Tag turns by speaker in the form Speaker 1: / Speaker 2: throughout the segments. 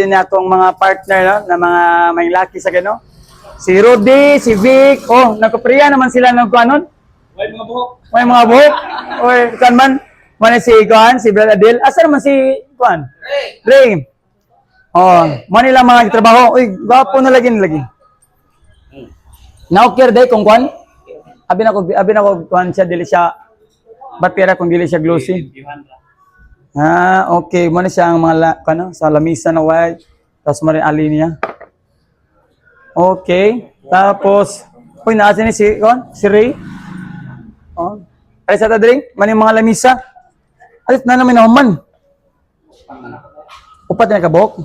Speaker 1: Din akong mga partner no, na mga may laki sa gano. Si Rudy, si Vic, oh, nagkapriya naman sila ng kuanon.
Speaker 2: May mga buhok.
Speaker 1: May mga buhok. Oy, kan man si Kuan, si Brad Adel. Asa naman si Kuan? Ray. Oh, Manila mga trabaho. Uy, gwapo na lagi. Na-okay day kung Kuan. Abi na ko Kuan siya dili siya batera kung dili siya glossy. Okay. Muna siya ang mga kano, sa lamisa na white. Tapos marin ali niya. Okay. Tapos, uy, nasa ni si Ray. Oh. Ay sa tadring, man yung mga lamisa. Alit na namin naman. Upat na kabok.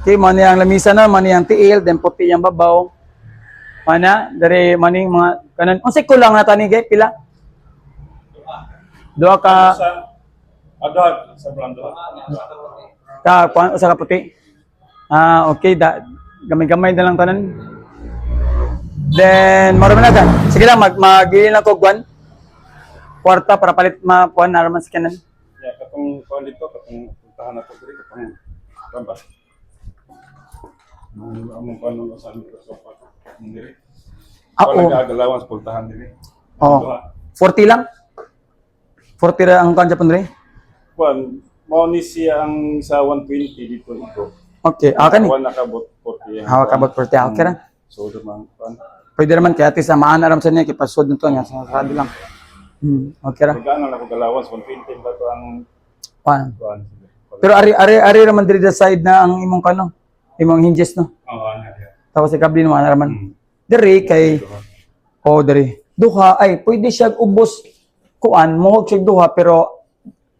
Speaker 1: Okay, man yung lamisa na, man yung tiil, then puti yung babaw. Mana, dari maning mga kanan. Unsay kulang na tani kay pila? Duha ka
Speaker 2: Agad sa brando.
Speaker 1: usa ka puti. Okay, gamay-gamay na lang tanan. Then marami na tan. Sige lang mag-ili na ko guan. Kwarta para palit kuan na naman sa kanan.
Speaker 2: Yeah, katong kuan dito, katong puntahan na to diri katong ramba. Among kuan no sa Microsoft diri.
Speaker 1: Oo.
Speaker 2: Wala gagalawan sa puntahan diri.
Speaker 1: Oh. 40 lang. 40 ra ang kuan Japan rin.
Speaker 2: Kuan, mao ni siya ang sa 120 dito ito.
Speaker 1: Okay, akan ni.
Speaker 2: Kuan nakabot 40.
Speaker 1: Hawak abot 40. Okay ra.
Speaker 2: So naman kuan.
Speaker 1: Pwede naman kaya ati sa maana ram sa niya kipasod nito nga sa sarado lang. Okay ra.
Speaker 2: Magkano na ko galawan 120 ba to ang
Speaker 1: Kuan.
Speaker 2: kuan.
Speaker 1: Pero ari raman diri sa side na ang imong kano. Imong hinges no.
Speaker 2: Oo, ano.
Speaker 1: Tapos si kabli naman raman. Diri kay diri. Duha ay pwede siya ubos kuan mo siya duha pero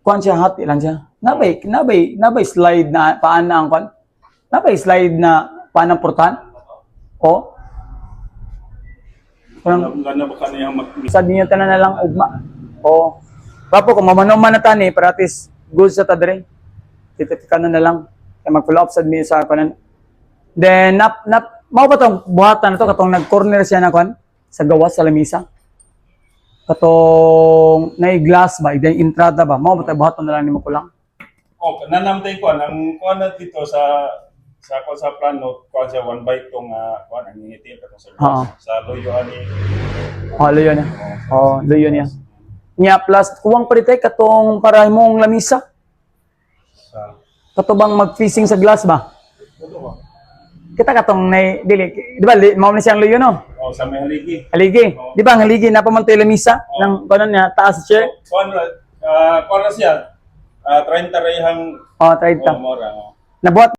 Speaker 1: kuan siya hati lang siya. Nabay slide na paan na ang kuan. Nabay slide na paan ang portan. O. Parang
Speaker 2: Gana ba kaniyang
Speaker 1: sa niya tanan na lang ugma. O. Papo kung mamano man na tani para at least good sa tadre. Titikanan na lang. Kaya mag-follow up sa mi sa kuan. Then mao ba tong buhatan na to katong nag-corner siya na kuan sa gawas sa lamisa. Katong na-glass ba, iday entrada ba, mao ba tayo buhaton na lang nimo ko lang.
Speaker 2: Oh, nanamtay ko ang kuan na dito sa plano, kuan siya 1/2 tong kuan ang ngiti katong sa
Speaker 1: Oo.
Speaker 2: sa loyo ani.
Speaker 1: Luyo niya. Luyo niya. Nya plus kuwang pa rin katong para imong lamisa.
Speaker 2: Sa
Speaker 1: Katubang mag-fishing sa glass ba?
Speaker 2: ano ba?
Speaker 1: Kita katong dili, di ba, mao na siyang luyo no?
Speaker 2: Oh, sa may haligi.
Speaker 1: Haligi. Di ba, ang haligi na pamantoy lamisa ng kanon niya taas sa chair.
Speaker 2: Kuan na siya 30 rayhang
Speaker 1: 30.
Speaker 2: mora.
Speaker 1: Nabuhat